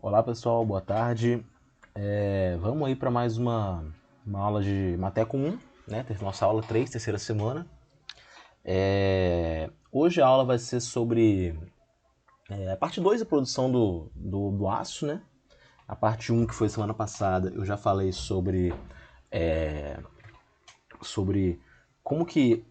Olá pessoal, boa tarde. Vamos aí para mais uma aula de Mateco 1, né? Nossa aula 3, terceira semana. Hoje a aula vai ser sobre a parte 2 da produção do aço, né? A parte 1, que foi semana passada, eu já falei sobre como que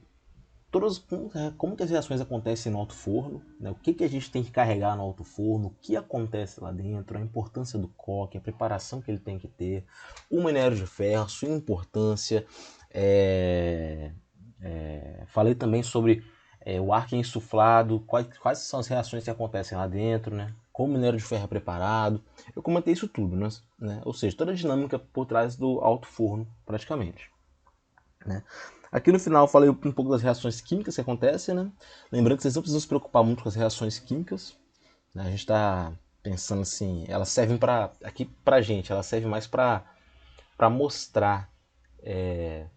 como que as reações acontecem no alto forno, né? O que a gente tem que carregar no alto forno, o que acontece lá dentro, a importância do coque, a preparação que ele tem que ter, o minério de ferro, sua importância. Falei também sobre o ar que é insuflado, quais são as reações que acontecem lá dentro, né? Como o minério de ferro é preparado. Eu comentei isso tudo, né? Ou seja, toda a dinâmica por trás do alto forno, praticamente. Né? Aqui no final eu falei um pouco das reações químicas que acontecem, né? Lembrando que vocês não precisam se preocupar muito com as reações químicas, né? A gente está pensando assim, elas servem aqui pra gente, elas servem mais para mostrar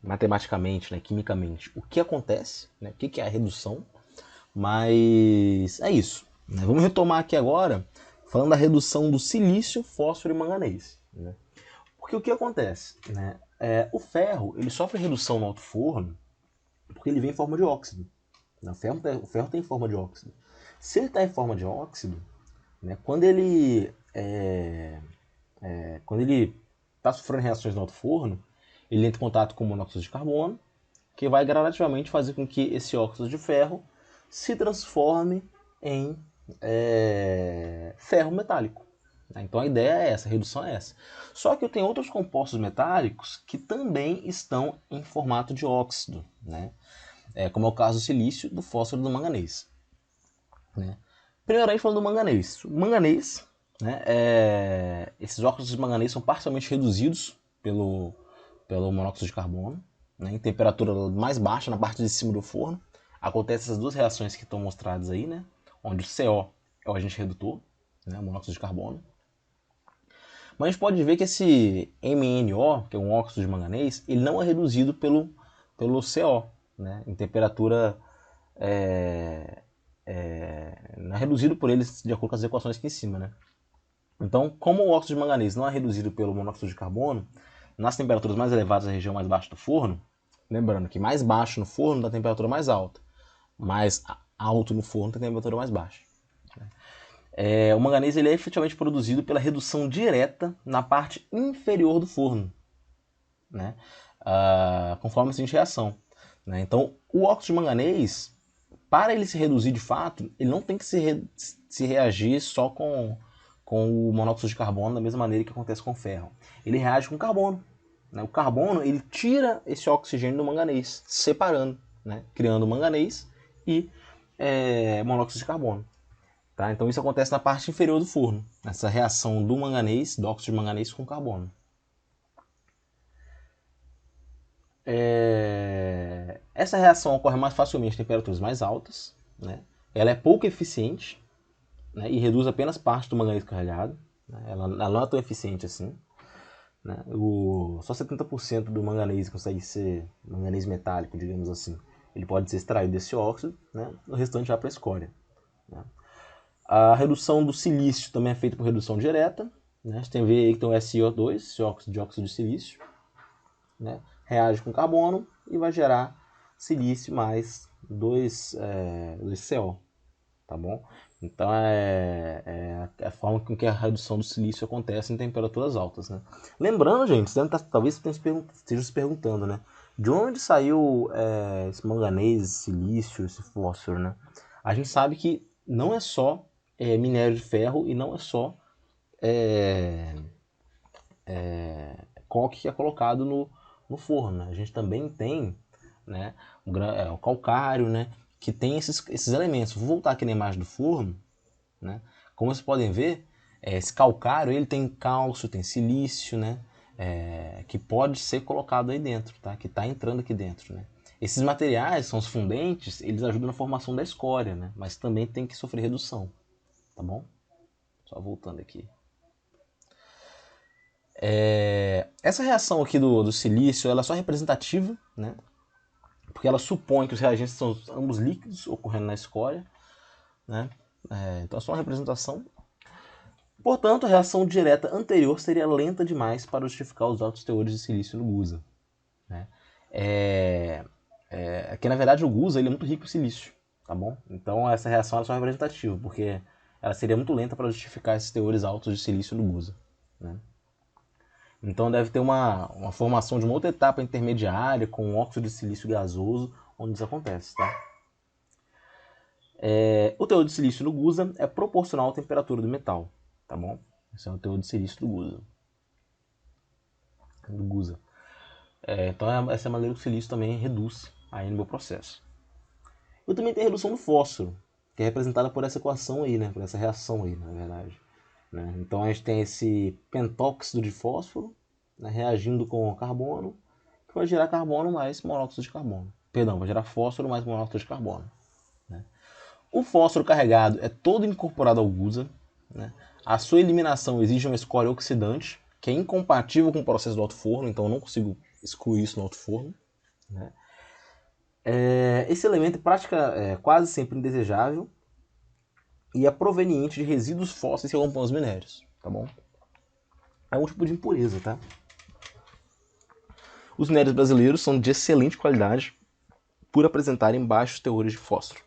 matematicamente, né, quimicamente, o que acontece, né, o que é a redução, mas é isso. Né? Vamos retomar aqui agora, falando da redução do silício, fósforo e manganês. Né? Porque o que acontece? Né? O ferro ele sofre redução no alto forno porque ele vem em forma de óxido. O ferro tem forma de óxido. Se ele está em forma de óxido, né, quando ele está sofrendo reações no alto forno, ele entra em contato com o monóxido de carbono, que vai gradativamente fazer com que esse óxido de ferro se transforme em ferro metálico. Então a ideia é essa, a redução é essa. Só que tem outros compostos metálicos que também estão em formato de óxido, né? Como é o caso do silício, do fósforo e do manganês. Né? Primeiramente falando do manganês. O manganês, né, esses óxidos de manganês são parcialmente reduzidos pelo monóxido de carbono, né, em temperatura mais baixa na parte de cima do forno. Acontecem essas duas reações que estão mostradas aí, né, onde o CO é o agente redutor, né, o monóxido de carbono. Mas a gente pode ver que esse MnO, que é um óxido de manganês, ele não é reduzido pelo CO, né, em temperatura não é reduzido por eles de acordo com as equações aqui em cima, né? Então, como o óxido de manganês não é reduzido pelo monóxido de carbono, nas temperaturas mais elevadas da região mais baixa do forno, lembrando que mais baixo no forno dá temperatura mais alta, mais alto no forno tem temperatura mais baixa. O manganês ele é efetivamente produzido pela redução direta na parte inferior do forno, né? Conforme a seguinte reação. Né? Então, o óxido de manganês, para ele se reduzir de fato, ele não tem que se reagir só com o monóxido de carbono da mesma maneira que acontece com o ferro. Ele reage com o carbono. Né? O carbono ele tira esse oxigênio do manganês, separando, né? Criando manganês e monóxido de carbono. Tá? Então isso acontece na parte inferior do forno, essa reação do manganês, do óxido de manganês com carbono. Essa reação ocorre mais facilmente em temperaturas mais altas, né? Ela é pouco eficiente, né? E reduz apenas parte do manganês carregado. Né? Ela não é tão eficiente assim. Né? Só 70% do manganês consegue ser manganês metálico, digamos assim. Ele pode ser extraído desse óxido, né? O restante vai para a escória. Né? A redução do silício também é feita por redução direta. Né? Você tem que ver aí que tem o SiO2, esse óxido de óxido de silício. Né? Reage com carbono e vai gerar silício mais 2CO, tá bom? Então é a forma com que a redução do silício acontece em temperaturas altas, né? Lembrando, gente, talvez você esteja se perguntando, né? De onde saiu esse manganês, esse silício, esse fósforo, né? A gente sabe que não é só minério de ferro e não é só coque que é colocado no forno. Né? A gente também tem, né, o calcário, né, que tem esses elementos. Vou voltar aqui na imagem do forno. Né? Como vocês podem ver, esse calcário ele tem cálcio, tem silício, né, que pode ser colocado aí dentro, tá? Que está entrando aqui dentro. Né? Esses materiais, são os fundentes, eles ajudam na formação da escória, né? Mas também tem que sofrer redução. Tá bom? Só voltando aqui. Essa reação aqui do silício ela é só representativa, né? Porque ela supõe que os reagentes são ambos líquidos ocorrendo na escória. Né? Então é só uma representação. Portanto, a reação direta anterior seria lenta demais para justificar os altos teores de silício no Gusa, né? Que na verdade o Gusa ele é muito rico em silício, tá bom? Então essa reação é só representativa, porque ela seria muito lenta para justificar esses teores altos de silício no Gusa, né? Então deve ter uma formação de uma outra etapa intermediária com óxido de silício gasoso, onde isso acontece, tá? O teor de silício no Gusa é proporcional à temperatura do metal, tá bom? Esse é o teor de silício do Gusa. Então essa é a maneira que o silício também reduz aí no meu processo. Eu também tenho a redução do fósforo, que é representada por essa equação aí, né? Por essa reação aí, na verdade. Né? Então a gente tem esse pentóxido de fósforo, né, reagindo com carbono, que vai gerar carbono mais monóxido de carbono. Perdão, vai gerar fósforo mais monóxido de carbono. Né? O fósforo carregado é todo incorporado ao Gusa. Né? A sua eliminação exige uma escória oxidante, que é incompatível com o processo do alto forno, então eu não consigo excluir isso no alto forno. Né? Esse elemento é quase sempre indesejável e é proveniente de resíduos fósseis que compõem os minérios, tá bom? É um tipo de impureza, tá? Os minérios brasileiros são de excelente qualidade por apresentarem baixos teores de fósforo.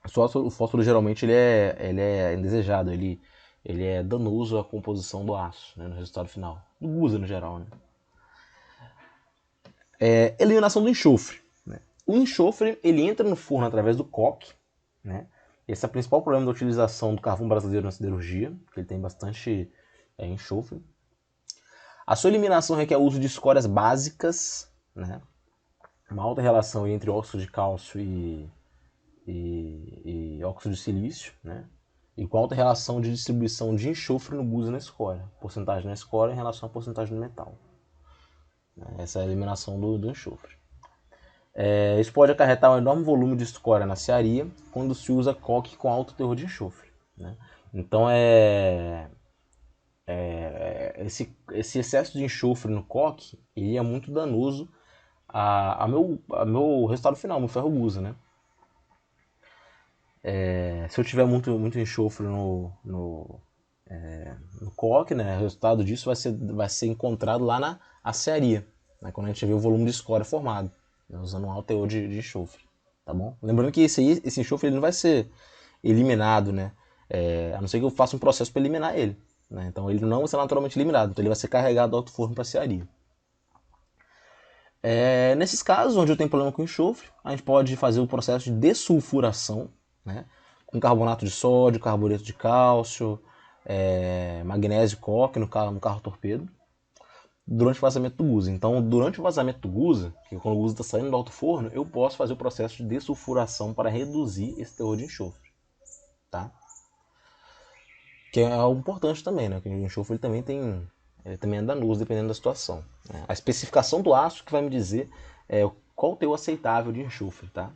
O fósforo geralmente ele é indesejado, ele é danoso à composição do aço, né, no resultado final. Do Gusa no geral, né? Eliminação do enxofre. Né? O enxofre ele entra no forno através do coque. Né? Esse é o principal problema da utilização do carvão brasileiro na siderurgia, que ele tem bastante enxofre. A sua eliminação requer o uso de escórias básicas, né? Uma alta relação entre óxido de cálcio e óxido de silício, né? E com alta relação de distribuição de enxofre no Gusa na escória. Porcentagem na escória em relação à porcentagem no metal. Essa é a eliminação do enxofre. Isso pode acarretar um enorme volume de escória na cearia quando se usa coque com alto teor de enxofre. Né? Então esse excesso de enxofre no coque ele é muito danoso ao meu resultado final, meu ferro Gusa, né? Se eu tiver muito enxofre no coque, né, o resultado disso vai ser encontrado lá na acearia, né, quando a gente vê o volume de escória formado, né, usando um alto teor de enxofre, tá bom? Lembrando que esse enxofre ele não vai ser eliminado, né, a não ser que eu faça um processo para eliminar ele. Né, então ele não vai ser naturalmente eliminado, então ele vai ser carregado do alto forno para a acearia. Nesses casos onde eu tenho problema com enxofre, a gente pode fazer o processo de dessulfuração, né, com carbonato de sódio, carboneto de cálcio, magnésio coque no carro torpedo, durante o vazamento do Gusa. Então, durante o vazamento do Gusa, que quando o Gusa está saindo do alto forno, eu posso fazer o processo de dessulfuração para reduzir esse teor de enxofre. Tá? Que é algo importante também, né? Que o enxofre ele também é danoso dependendo da situação. Né? A especificação do aço que vai me dizer qual o teor aceitável de enxofre. Tá?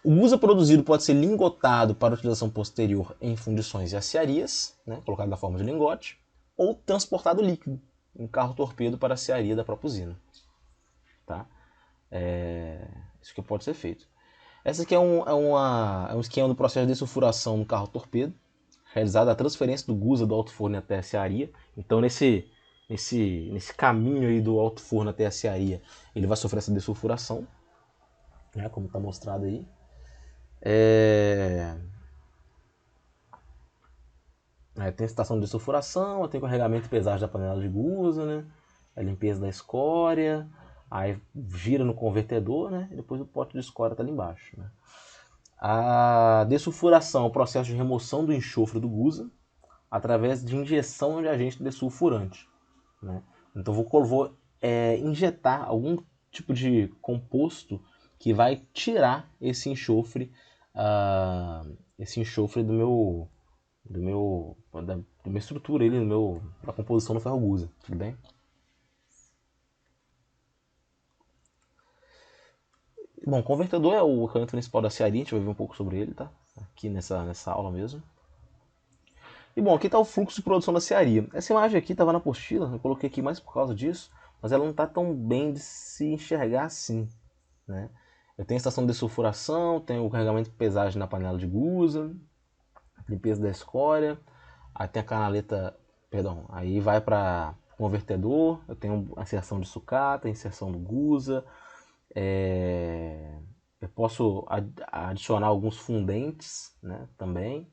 O Gusa produzido pode ser lingotado para utilização posterior em fundições e aciarias, né, colocado na forma de lingote, ou transportado líquido em carro torpedo para a aciaria da própria usina. Tá? Isso que pode ser feito. Essa aqui é um esquema do processo de sulfuração no carro torpedo, realizada a transferência do Gusa do alto forno até a aciaria. Então nesse caminho aí do alto forno até a aciaria, ele vai sofrer essa desulfuração, né, como está mostrado aí. Tem a estação de sulfuração, tem o carregamento e pesagem da panela de Gusa, né? A limpeza da escória, aí gira no convertedor, né? E depois o pote de escória está ali embaixo. Né? A desulfuração é o processo de remoção do enxofre do Gusa através de injeção de agente dessulfurante. Né? Então vou injetar algum tipo de composto que vai tirar esse enxofre da minha estrutura, da composição do ferro Gusa, tudo bem? Bom, convertedor é o equipamento principal da Cearia, a gente vai ver um pouco sobre ele, tá? Aqui nessa aula mesmo. E bom, aqui está o fluxo de produção da Cearia. Essa imagem aqui estava na apostila, eu coloquei aqui mais por causa disso, mas ela não está tão bem de se enxergar assim, né? Eu tenho a estação de desulfuração, tenho o carregamento de pesagem na panela de Gusa, limpeza da escória, aí tem a canaleta, perdão, aí vai para convertedor, eu tenho a inserção de sucata, a inserção do gusa, eu posso adicionar alguns fundentes, né, também,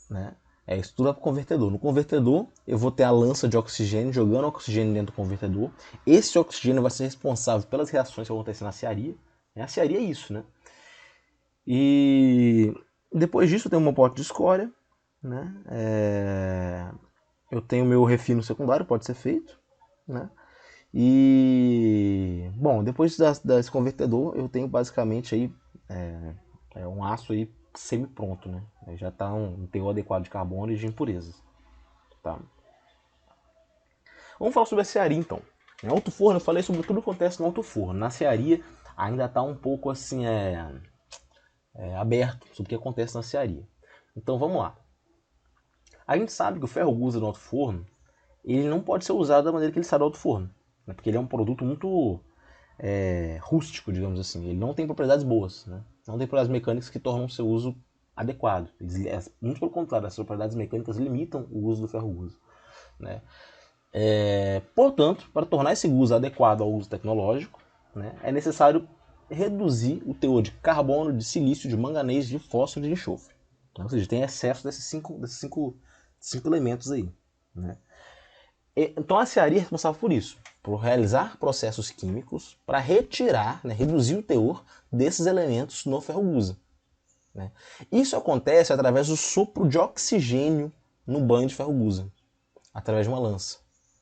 né? Isso tudo é para o convertedor. No convertedor, eu vou ter a lança de oxigênio, jogando oxigênio dentro do convertedor. Esse oxigênio vai ser responsável pelas reações que acontecem na cearia. A cearia é isso, né? E depois disso eu tenho uma porta de escória, né? Eu tenho meu refino secundário, pode ser feito, né? E bom, depois desse convertedor eu tenho basicamente aí um aço aí semi-pronto, né? Aí já está um teor adequado de carbono e de impurezas, tá? Vamos falar sobre a cearia então. Em alto forno eu falei sobre tudo que acontece no alto forno. Na cearia ainda está um pouco assim aberto sobre o que acontece na cearia. Então vamos lá. A gente sabe que o ferro gusa no alto forno ele não pode ser usado da maneira que ele sai do alto forno, né? Porque ele é um produto muito rústico, digamos assim. Ele não tem propriedades boas, né? Não tem propriedades mecânicas que tornam o seu uso adequado. Muito pelo contrário, as propriedades mecânicas limitam o uso do ferro gusa, né? Portanto, para tornar esse gusa adequado ao uso tecnológico, né, é necessário reduzir o teor de carbono, de silício, de manganês, de fósforo e de enxofre. Ou seja, tem excesso desses cinco elementos aí, né? Então a cearia é responsável por isso, por realizar processos químicos para retirar, né, reduzir o teor desses elementos no ferro gusa, né? Isso acontece através do sopro de oxigênio no banho de ferro gusa, através de uma lança,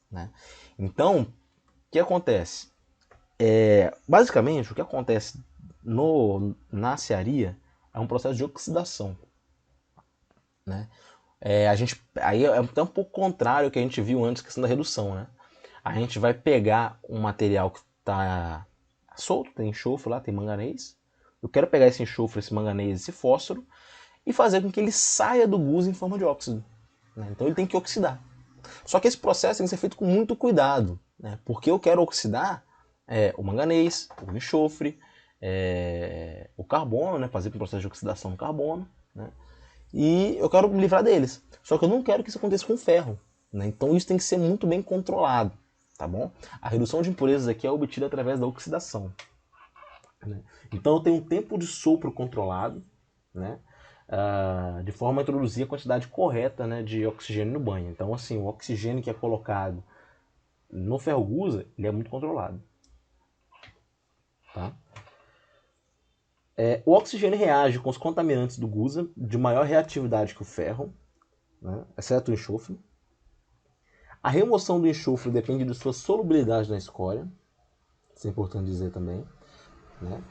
né? Então, o que acontece? Basicamente, o que acontece na cearia é um processo de oxidação, né? Aí é até um pouco contrário ao que a gente viu antes, a questão da redução, né? A gente vai pegar um material que está solto, tem enxofre lá, tem manganês. Eu quero pegar esse enxofre, esse manganês, esse fósforo e fazer com que ele saia do gusa em forma de óxido, né? Então ele tem que oxidar. Só que esse processo tem que ser feito com muito cuidado, né? Porque eu quero oxidar o manganês, o enxofre, o carbono, né? Fazer um processo de oxidação no carbono, né? E eu quero me livrar deles. Só que eu não quero que isso aconteça com ferro, né? Então isso tem que ser muito bem controlado, tá bom? A redução de impurezas aqui é obtida através da oxidação, né? Então eu tenho um tempo de sopro controlado, né? De forma a introduzir a quantidade correta, né, de oxigênio no banho. Então, assim, o oxigênio que é colocado no ferro gusa, ele é muito controlado, tá? O oxigênio reage com os contaminantes do gusa de maior reatividade que o ferro, né, exceto o enxofre. A remoção do enxofre depende de sua solubilidade na escória, isso é importante dizer também, né?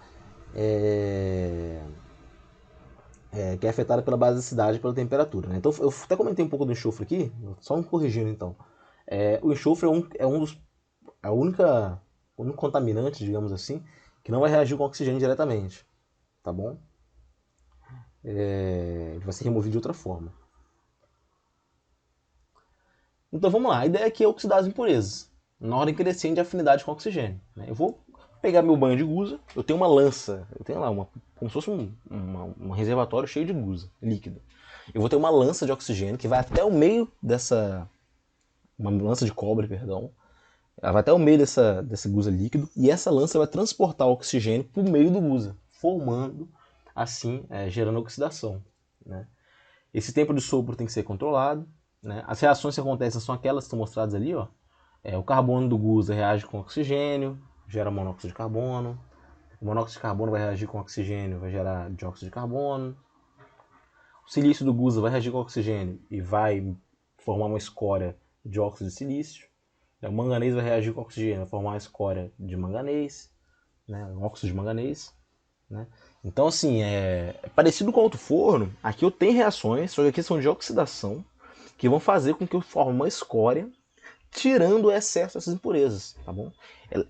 Que é afetada pela basicidade e pela temperatura, né? Então eu até comentei um pouco do enxofre aqui, só me corrigindo então. O enxofre é o único contaminante, digamos assim, que não vai reagir com oxigênio diretamente, tá bom? Ele vai ser removido de outra forma. Então vamos lá, a ideia aqui é oxidar as impurezas, na ordem crescente de afinidade com oxigênio, né? Eu vou pegar meu banho de gusa, eu tenho uma lança, eu tenho lá como se fosse um reservatório cheio de gusa, líquido. Eu vou ter uma lança de oxigênio que vai até o meio uma lança de cobre, perdão. Ela vai até o meio desse gusa líquido e essa lança vai transportar o oxigênio para o meio do gusa, formando, assim, gerando oxidação, né? Esse tempo de sopro tem que ser controlado, né? As reações que acontecem são aquelas que estão mostradas ali, ó. O carbono do gusa reage com oxigênio, gera monóxido de carbono. O monóxido de carbono vai reagir com oxigênio, vai gerar dióxido de carbono. O silício do gusa vai reagir com oxigênio e vai formar uma escória de óxido de silício. O manganês vai reagir com oxigênio, vai formar uma escória de manganês, né? Um óxido de manganês, né? Então, assim, é parecido com o alto forno. Aqui eu tenho reações, só que aqui são de oxidação, que vão fazer com que eu forme uma escória, tirando o excesso dessas impurezas, tá bom?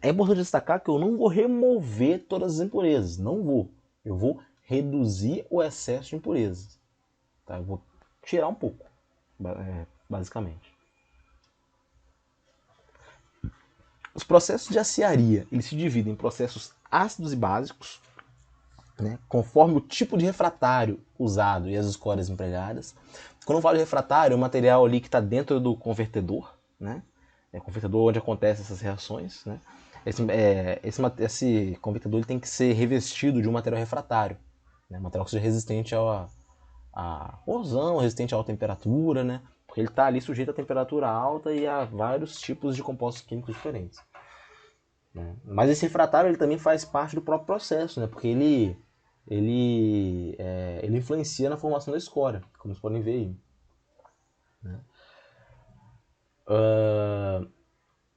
É importante destacar que eu não vou remover todas as impurezas, não vou. Eu vou reduzir o excesso de impurezas, tá? Eu vou tirar um pouco, basicamente. Os processos de aciaria, eles se dividem em processos ácidos e básicos, né, conforme o tipo de refratário usado e as escórias empregadas. Quando eu falo de refratário, é o material ali que está dentro do convertedor, né? É o convertedor onde acontecem essas reações, né? Esse convertedor ele tem que ser revestido de um material refratário, né? Um material que seja resistente a corrosão, resistente à alta temperatura, né? Porque ele está ali sujeito a temperatura alta e a vários tipos de compostos químicos diferentes, né? Mas esse refratário ele também faz parte do próprio processo, né? Porque ele influencia na formação da escória, como vocês podem ver aí, né?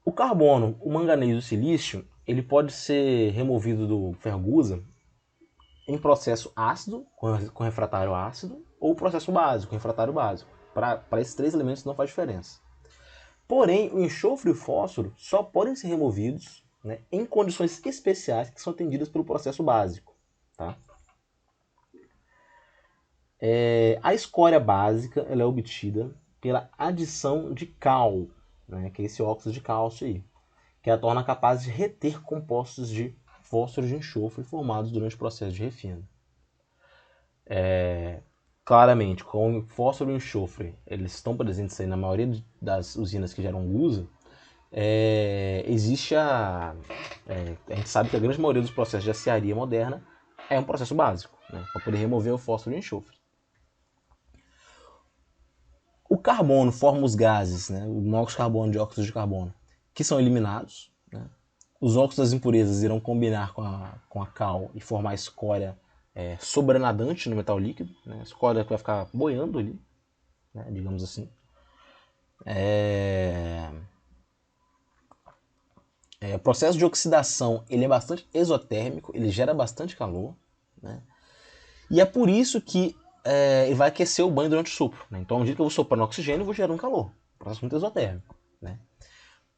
O carbono, o manganês e o silício, ele pode ser removido do fergusa em processo ácido, com refratário ácido, ou processo básico, com refratário básico. Para esses três elementos não faz diferença. Porém, o enxofre e o fósforo só podem ser removidos, né, em condições especiais que são atendidas pelo processo básico. Tá? A escória básica ela é obtida pela adição de cal, né, que é esse óxido de cálcio aí, que a torna capaz de reter compostos de fósforo e de enxofre formados durante o processo de refino. Claramente, com o fósforo e o enxofre, eles estão presentes aí na maioria das usinas que geram gusa. Existe a gente sabe que a grande maioria dos processos de aciaria moderna é um processo básico, né, para poder remover o fósforo e o enxofre. O carbono forma os gases, né, o monóxido de carbono e o dióxido de carbono, que são eliminados, né. Os óxidos das impurezas irão combinar com a cal e formar a escória sobrenadante no metal líquido, né, a escória que vai ficar boiando ali, né, digamos assim. O processo de oxidação ele é bastante exotérmico, ele gera bastante calor, né, e é por isso que ele vai aquecer o banho durante o sopro, né. Então, à medida que eu vou soprando oxigênio, eu vou gerando calor. Processo muito exotérmico, né.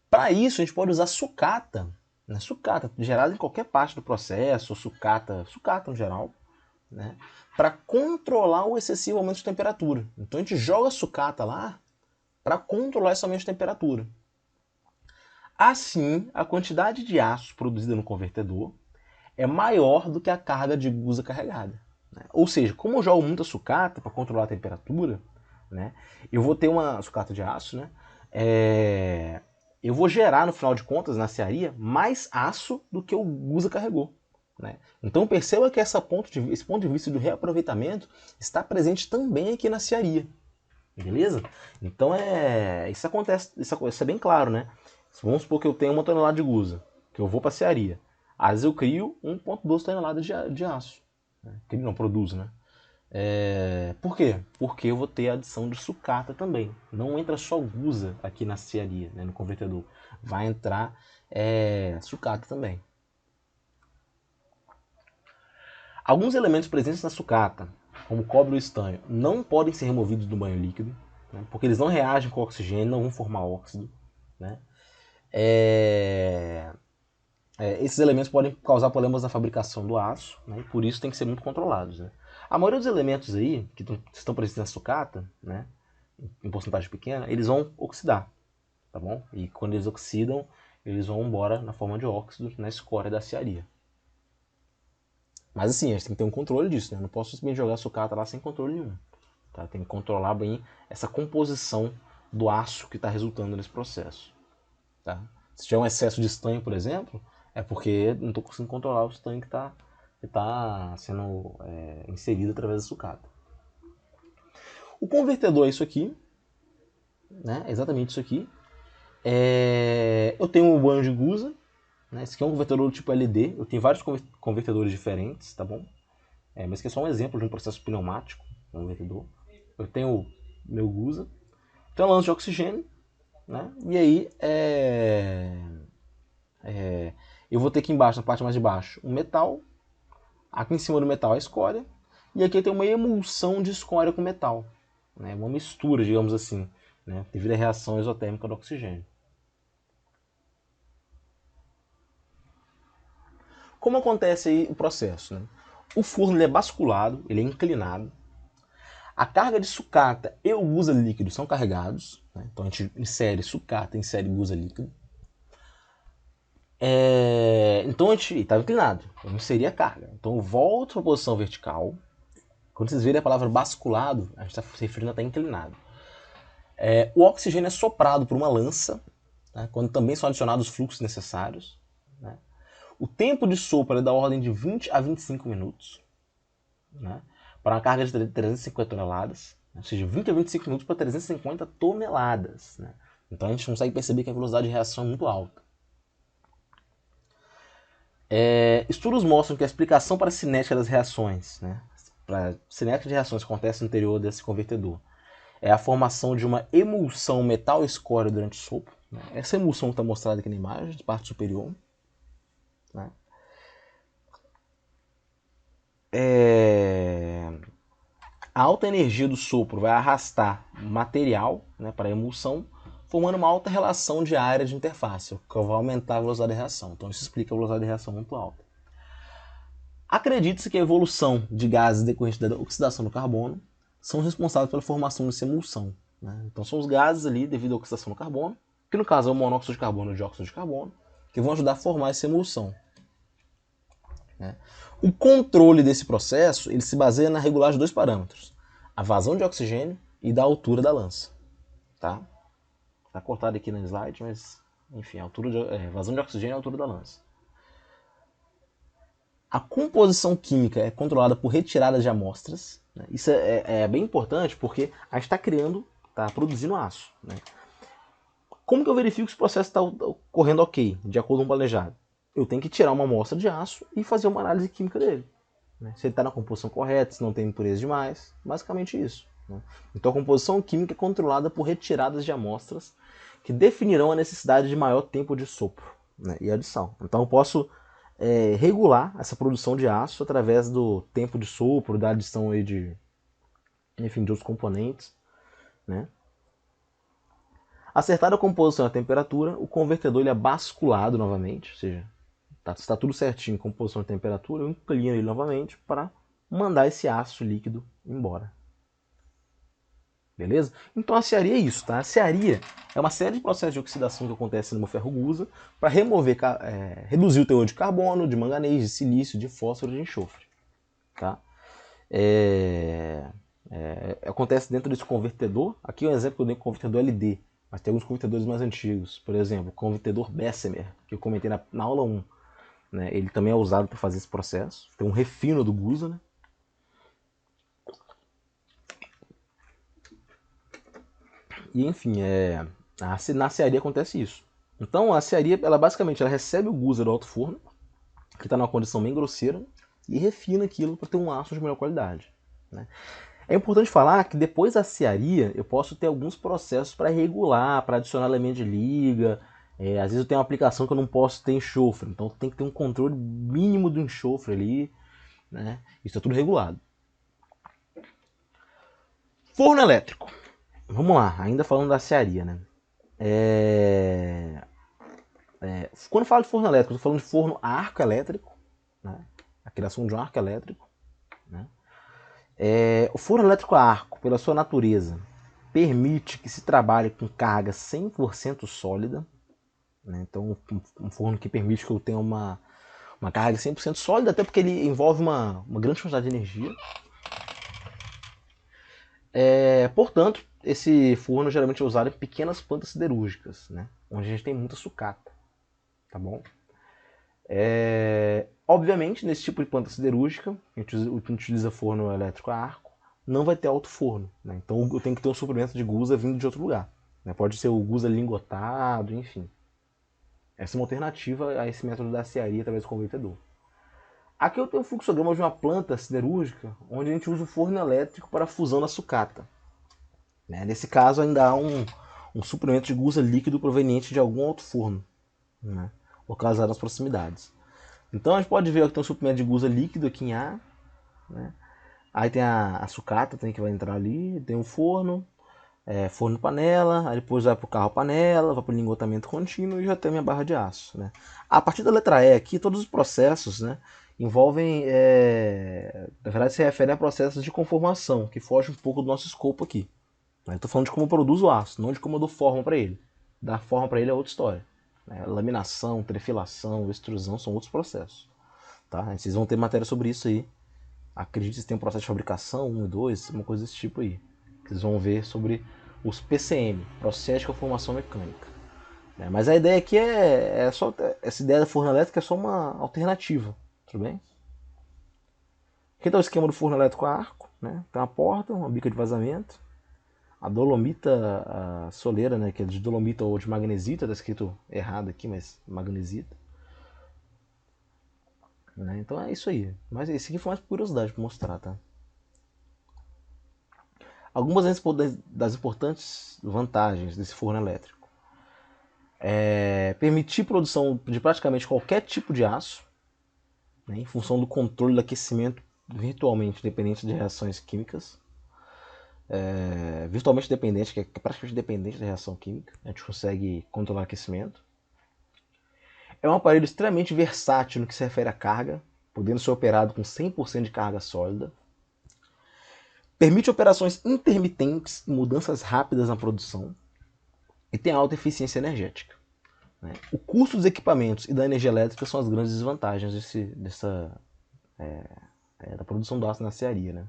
Para isso, a gente pode usar sucata, né, sucata gerada em qualquer parte do processo, sucata no geral, né, para controlar o excessivo aumento de temperatura. Então a gente joga sucata lá para controlar esse aumento de temperatura. Assim, a quantidade de aço produzida no convertedor é maior do que a carga de gusa carregada, né? Ou seja, como eu jogo muita sucata para controlar a temperatura, né, eu vou ter uma sucata de aço, né, eu vou gerar, no final de contas, na aciaria, mais aço do que o gusa carregou, né? Então perceba que esse ponto de vista do reaproveitamento está presente também aqui na aciaria. Beleza? Então isso acontece, isso é bem claro, né? Vamos supor que eu tenho 1 tonelada de gusa, que eu vou para a aciaria. Às vezes eu crio 1,2 toneladas de aço. Né? Que não produzo, né? Por quê? Porque eu vou ter a adição de sucata também. Não entra só gusa aqui na aciaria, né, no convertedor. Vai entrar sucata também. Alguns elementos presentes na sucata, como o cobre e o estanho, não podem ser removidos do banho líquido, né, porque eles não reagem com o oxigênio, não vão formar óxido. Né? Esses elementos podem causar problemas na fabricação do aço, né, e por isso tem que ser muito controlados. Né? A maioria dos elementos aí que estão presentes na sucata, né, em porcentagem pequena, eles vão oxidar, tá bom? E quando eles oxidam, eles vão embora na forma de óxido na escória da aciaria. Mas assim, a gente tem que ter um controle disso, né? Eu não posso simplesmente jogar sucata lá sem controle nenhum. Tá? Tem que controlar bem essa composição do aço que está resultando nesse processo. Tá? Se tiver um excesso de estanho, por exemplo, é porque não estou conseguindo controlar o estanho que está sendo inserido através da sucata. O convertedor é isso aqui, né? Exatamente isso aqui. Eu tenho um banho de gusa, né? Esse aqui é um convertedor do tipo LD. Eu tenho vários convertedores diferentes, tá bom? Mas que é só um exemplo de um processo pneumático, convertedor. Eu tenho meu gusa, tenho um lance de oxigênio, né? E aí eu vou ter aqui embaixo, na parte mais de baixo, um metal. Aqui em cima do metal a escória. E aqui tem uma emulsão de escória com metal. Né? Uma mistura, digamos assim, né? Devido à reação exotérmica do oxigênio. Como acontece aí o processo? Né? O forno ele é basculado, ele é inclinado. A carga de sucata e o gusa líquido são carregados. Né? Então a gente insere sucata, insere gusa líquido. Então a gente estava inclinado, eu inseri a carga. Então eu volto para a posição vertical. Quando vocês verem a palavra basculado, a gente está se referindo a estar inclinado. O oxigênio é soprado por uma lança, né, quando também são adicionados os fluxos necessários. Né. O tempo de sopro é da ordem de 20 a 25 minutos, né, para uma carga de 350 toneladas, ou seja, 20 a 25 minutos para 350 toneladas. Né. Então a gente consegue perceber que a velocidade de reação é muito alta. Estudos mostram que a explicação para a cinética das reações, né, para a cinética de reações que acontece no interior desse convertedor, é a formação de uma emulsão metal-escória durante o sopro. Né? Essa emulsão está mostrada aqui na imagem, de parte superior. Né? A alta energia do sopro vai arrastar material, né, para a emulsão, formando uma alta relação de área de interface, o que vai aumentar a velocidade de reação. Então isso explica a velocidade de reação muito alta. Acredita-se que a evolução de gases decorrente da oxidação do carbono são responsáveis pela formação dessa emulsão. Né? Então são os gases ali, devido à oxidação do carbono, que no caso é o monóxido de carbono e o dióxido de carbono, que vão ajudar a formar essa emulsão. Né? O controle desse processo ele se baseia na regulagem de dois parâmetros, a vazão de oxigênio e da altura da lança. Tá? Tá cortado aqui no slide, mas enfim, a altura vazão de oxigênio e a altura da lança. A composição química é controlada por retirada de amostras. Né? Isso é bem importante porque a gente está criando, está produzindo aço. Né? Como que eu verifico se o processo está correndo ok, de acordo com o planejado? Eu tenho que tirar uma amostra de aço e fazer uma análise química dele. Né? Se ele está na composição correta, se não tem impureza demais. Basicamente isso. Né? Então a composição química é controlada por retiradas de amostras que definirão a necessidade de maior tempo de sopro, né, e adição. Então eu posso regular essa produção de aço através do tempo de sopro, da adição aí de outros componentes. Né? Acertada a composição e a temperatura, o convertedor ele é basculado novamente, ou seja, está tudo certinho, composição e temperatura, eu inclino ele novamente para mandar esse aço líquido embora. Beleza? Então a cearia é isso, tá? A cearia é uma série de processos de oxidação que acontece numa ferro-gusa para reduzir o teor de carbono, de manganês, de silício, de fósforo e de enxofre. Tá? Acontece dentro desse convertedor. Aqui é um exemplo que eu dei com o convertedor LD, mas tem alguns convertedores mais antigos. Por exemplo, o convertedor Bessemer, que eu comentei na aula 1. Né? Ele também é usado para fazer esse processo. Tem um refino do Gusa, né? E enfim, na cearia acontece isso. Então a cearia, ela basicamente recebe o Gusa do alto forno, que está numa condição bem grosseira, e refina aquilo para ter um aço de melhor qualidade. Né? É importante falar que depois da cearia eu posso ter alguns processos para regular, para adicionar elemento de liga. Às vezes eu tenho uma aplicação que eu não posso ter enxofre, então tem que ter um controle mínimo do enxofre ali. Né? Isso é tudo regulado. Forno elétrico. Vamos lá, ainda falando da cearia, né? Quando eu falo de forno elétrico, eu estou falando de forno a arco elétrico, né? A criação de um arco elétrico. Né? O forno elétrico a arco, pela sua natureza, permite que se trabalhe com carga 100% sólida. Né? Então, um forno que permite que eu tenha uma carga 100% sólida, até porque ele envolve uma grande quantidade de energia. Portanto, esse forno geralmente é usado em pequenas plantas siderúrgicas, né? Onde a gente tem muita sucata. Tá bom? Obviamente, nesse tipo de planta siderúrgica, a gente utiliza forno elétrico a arco, não vai ter alto forno. Né? Então eu tenho que ter um suprimento de gusa vindo de outro lugar. Né? Pode ser o gusa lingotado, enfim. Essa é uma alternativa a esse método da cearia através do convertedor. Aqui eu tenho um fluxograma de uma planta siderúrgica, onde a gente usa o forno elétrico para a fusão da sucata. Né? Nesse caso ainda há um suprimento de gusa líquido proveniente de algum outro forno, né? Localizado nas proximidades. Então a gente pode ver que tem um suprimento de gusa líquido aqui em A. Né? Aí tem a sucata que vai entrar ali, tem um forno, forno panela, aí depois vai para o carro panela, vai para o lingotamento contínuo e já tem a minha barra de aço. Né? A partir da letra E aqui, todos os processos, né, envolvem, na verdade se referem a processos de conformação, que fogem um pouco do nosso escopo aqui. Estou falando de como eu produzo o aço, não de como eu dou forma para ele. Dar forma para ele é outra história. né? Laminação, trefilação, extrusão são outros processos. Tá? Vocês vão ter matéria sobre isso aí. Acredito que vocês têm um processo de fabricação, 1 e 2, uma coisa desse tipo aí. Vocês vão ver sobre os PCM, Processo de Conformação Mecânica. Mas a ideia aqui é só. Essa ideia da forno elétrica é só uma alternativa, tudo bem? Aqui está o esquema do forno elétrico a arco, né? Tem uma porta, uma bica de vazamento. A dolomita a soleira, né? Que é de dolomita ou de magnesita, está escrito errado aqui, mas magnesita. Né? Então é isso aí. Mas esse aqui foi mais por curiosidade para mostrar, tá? Algumas das importantes vantagens desse forno elétrico. Permitir produção de praticamente qualquer tipo de aço, né, em função do controle do aquecimento virtualmente dependente de reações químicas. Virtualmente dependente, que é praticamente dependente da reação química. A gente consegue controlar o aquecimento. É um aparelho extremamente versátil no que se refere à carga, podendo ser operado com 100% de carga sólida. Permite operações intermitentes e mudanças rápidas na produção. E tem alta eficiência energética. O custo dos equipamentos e da energia elétrica são as grandes desvantagens da produção do aço na cearia. Né?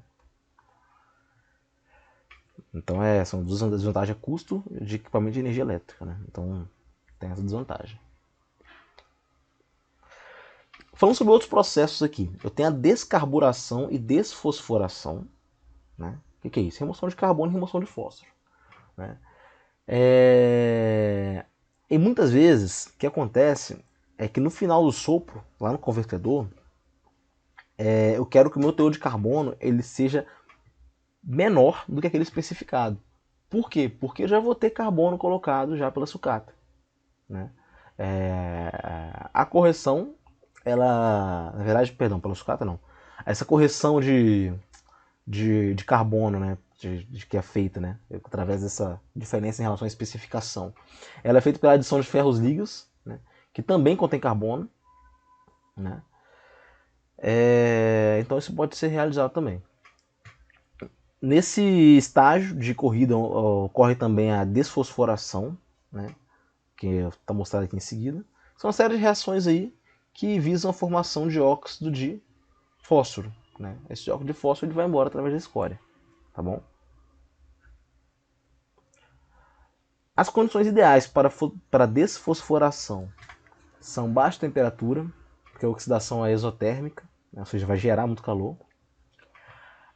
Então são duas desvantagens: custo de equipamento de energia elétrica. Né? Então tem essa desvantagem. Falando sobre outros processos aqui, eu tenho a descarburação e desfosforação. Né? O que é isso? Remoção de carbono e remoção de fósforo. Né? E muitas vezes o que acontece é que no final do sopro, lá no convertedor, eu quero que o meu teor de carbono ele seja menor do que aquele especificado. Por quê? Porque eu já vou ter carbono colocado já pela sucata. Né? A correção, ela, na verdade, perdão, pela sucata não. Essa correção de carbono, né, de que é feita, né, através dessa diferença em relação à especificação, ela é feita pela adição de ferros líquidos, né, que também contém carbono, né. Então isso pode ser realizado também. Nesse estágio de corrida ocorre também a desfosforação, né, que está mostrado aqui em seguida. São uma série de reações aí que visam a formação de óxido de fósforo. Né? Esse óxido de fósforo ele vai embora através da escória. Tá bom? As condições ideais para desfosforação são baixa temperatura, porque a oxidação é exotérmica, né? Ou seja, vai gerar muito calor.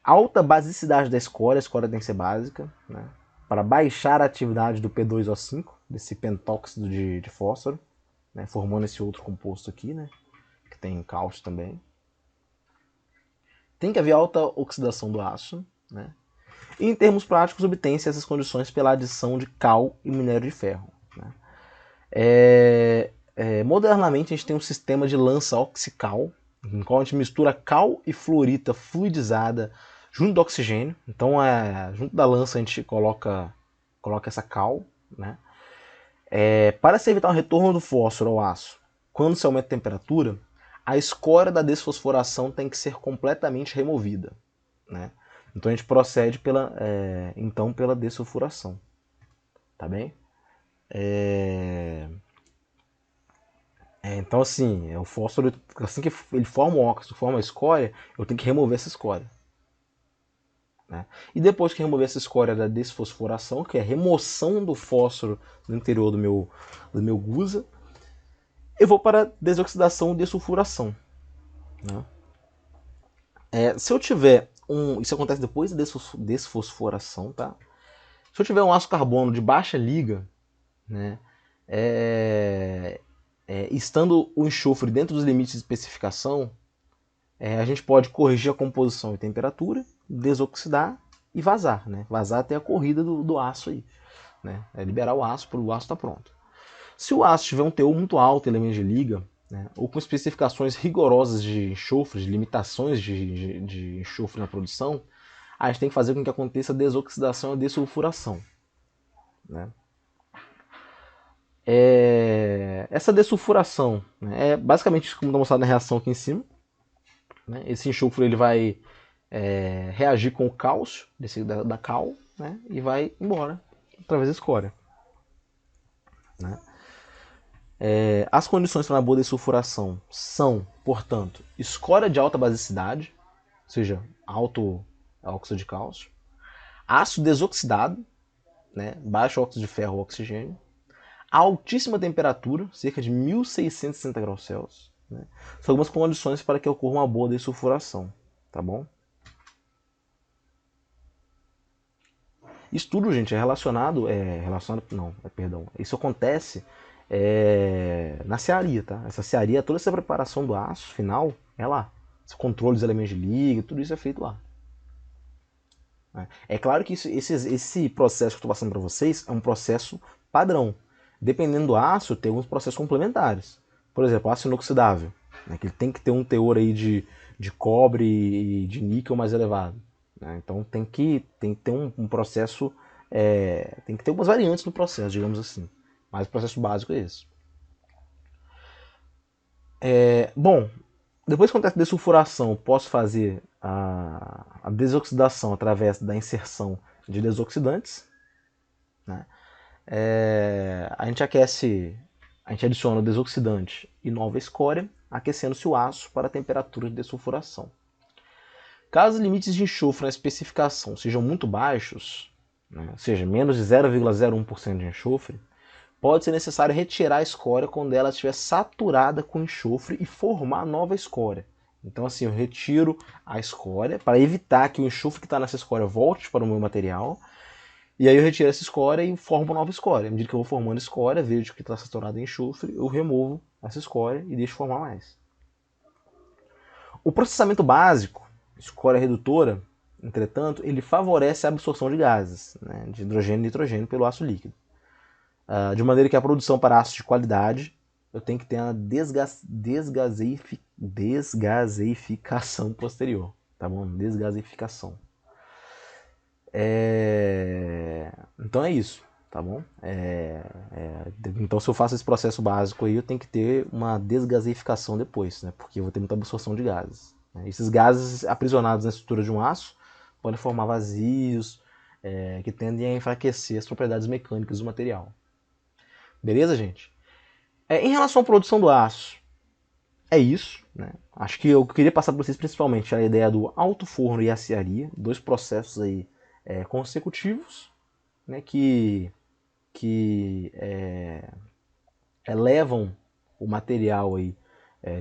Alta basicidade da escória, a escória tem que ser básica, né? Para baixar a atividade do P2O5, desse pentóxido de fósforo, né? Formando esse outro composto aqui, né? Que tem cálcio também. Tem que haver alta oxidação do aço, né? E em termos práticos, obtém-se essas condições pela adição de cal e minério de ferro. Né? Modernamente, a gente tem um sistema de lança oxical, em qual a gente mistura cal e fluorita fluidizada junto do oxigênio. Então, junto da lança, a gente coloca essa cal. Né? Para se evitar o retorno do fósforo ao aço, quando se aumenta a temperatura, a escória da desfosforação tem que ser completamente removida. Né? Então a gente procede pela dessulfuração. Tá bem? Então assim, o fósforo, assim que ele forma o óxido, forma a escória, eu tenho que remover essa escória. Né? E depois que remover essa escória da desfosforação, que é a remoção do fósforo no interior do meu gusa, eu vou para a desoxidação e dessulfuração. Né? Se eu tiver isso acontece depois da desfosforação, tá? Se eu tiver um aço carbono de baixa liga, né, estando o enxofre dentro dos limites de especificação, a gente pode corrigir a composição e temperatura, desoxidar e vazar. Né? Vazar até a corrida do aço aí. Né? Liberar o aço para o aço estar pronto. Se o aço tiver um teor muito alto, elementos de liga, né, ou com especificações rigorosas de enxofre, de limitações de enxofre na produção, a gente tem que fazer com que aconteça a desoxidação e a dessulfuração. Né? Essa dessulfuração, né, é basicamente como está mostrado na reação aqui em cima. Né? Esse enxofre ele vai reagir com o cálcio da cal, né, e vai embora através da escória. Né? As condições para uma boa dessulfuração são, portanto, escória de alta basicidade, ou seja, alto óxido de cálcio, aço desoxidado, né, baixo óxido de ferro ou oxigênio, a altíssima temperatura, cerca de 1660 graus Celsius, né, são algumas condições para que ocorra uma boa dessulfuração, tá bom? Isso tudo, gente, é relacionado, perdão, isso acontece na cearia, tá? Essa cearia, toda essa preparação do aço final é lá. Esse controle dos elementos de liga, tudo isso é feito lá. É claro que esse processo que eu estou passando para vocês é um processo padrão. Dependendo do aço, tem alguns processos complementares. Por exemplo, aço inoxidável, né, que ele tem que ter um teor aí de cobre e de níquel mais elevado. Né? Então tem que ter um processo, tem que ter algumas variantes no processo, digamos assim. Mas o processo básico é esse. Bom, depois que acontece a dessulfuração, posso fazer a desoxidação através da inserção de desoxidantes. Né? A gente aquece, a gente adiciona o desoxidante e nova escória, aquecendo-se o aço para a temperatura de dessulfuração. Caso os limites de enxofre na especificação sejam muito baixos, né, ou seja, menos de 0,01% de enxofre, pode ser necessário retirar a escória quando ela estiver saturada com enxofre e formar nova escória. Então assim, eu retiro a escória para evitar que o enxofre que está nessa escória volte para o meu material. E aí eu retiro essa escória e formo uma nova escória. À medida que eu vou formando escória, vejo que está saturado em enxofre, eu removo essa escória e deixo formar mais. O processamento básico, escória redutora, entretanto, ele favorece a absorção de gases, né, de hidrogênio e nitrogênio pelo aço líquido. De maneira que a produção para aço de qualidade, eu tenho que ter uma desgaseificação posterior. Tá bom? Desgaseificação. Então é isso, tá bom? Então se eu faço esse processo básico aí, eu tenho que ter uma desgaseificação depois, né? Porque eu vou ter muita absorção de gases. Né? Esses gases aprisionados na estrutura de um aço podem formar vazios que tendem a enfraquecer as propriedades mecânicas do material. Beleza, gente? Em relação à produção do aço, é isso, né? Acho que eu queria passar para vocês principalmente a ideia do alto forno e a aciaria, dois processos aí consecutivos, né, que levam o material aí,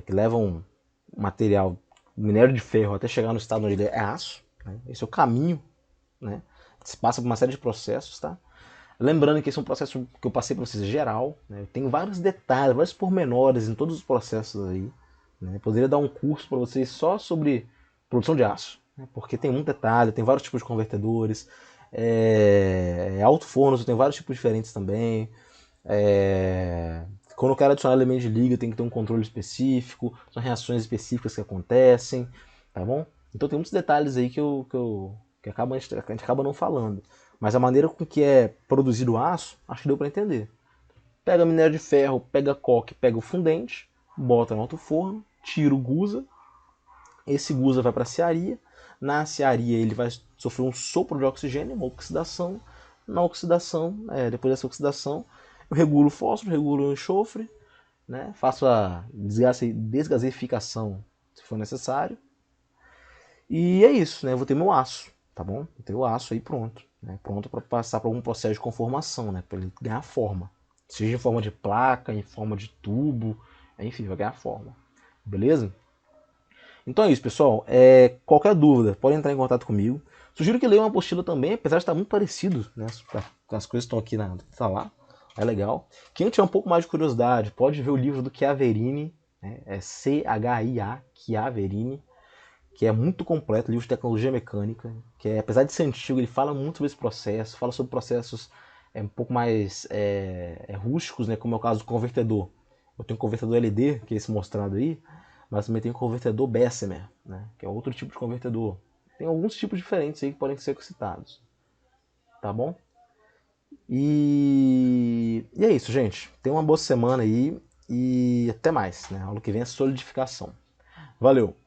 que levam o material, o minério de ferro até chegar no estado onde ele é aço. Né? Esse é o caminho, né? Se passa por uma série de processos, tá? Lembrando que esse é um processo que eu passei para vocês geral, né? Tem vários detalhes, vários pormenores em todos os processos aí. Né? Poderia dar um curso para vocês só sobre produção de aço, né? Porque tem muito detalhe, tem vários tipos de convertedores, alto forno, tem vários tipos diferentes também. Quando eu quero adicionar elemento de liga, tem que ter um controle específico, são reações específicas que acontecem, tá bom? Então tem muitos detalhes aí que a gente acaba não falando. Mas a maneira com que é produzido o aço, acho que deu para entender. Pega minério de ferro, pega coque, pega o fundente, bota no alto forno, tira o gusa, esse gusa vai para a cearia, na cearia ele vai sofrer um sopro de oxigênio, uma oxidação, na oxidação, depois dessa oxidação, eu regulo o fósforo, regulo o enxofre, né? Faço a desgaseificação se for necessário. E é isso, né? Eu vou ter meu aço, tá bom? Vou ter o aço aí pronto, né? Pronto para passar para algum processo de conformação, né? Para ele ganhar forma. Seja em forma de placa, em forma de tubo, enfim, vai ganhar forma. Beleza? Então é isso, pessoal. Qualquer dúvida, pode entrar em contato comigo. Sugiro que leiam uma apostila também, apesar de estar muito parecido, né? As coisas estão aqui tá lá. É legal. Quem tiver um pouco mais de curiosidade, pode ver o livro do Chiaverini, né? É C-H-I-A, Chiaverini, que é muito completo, livro de tecnologia mecânica, que apesar de ser antigo, ele fala muito sobre esse processo, fala sobre processos um pouco mais rústicos, né? Como é o caso do convertedor. Eu tenho um convertedor LD, que é esse mostrado aí, mas também tem o convertedor Bessemer, né? Que é outro tipo de convertedor. Tem alguns tipos diferentes aí que podem ser citados. Tá bom? E é isso, gente. Tenha uma boa semana aí e até mais. Né? A aula que vem é solidificação. Valeu!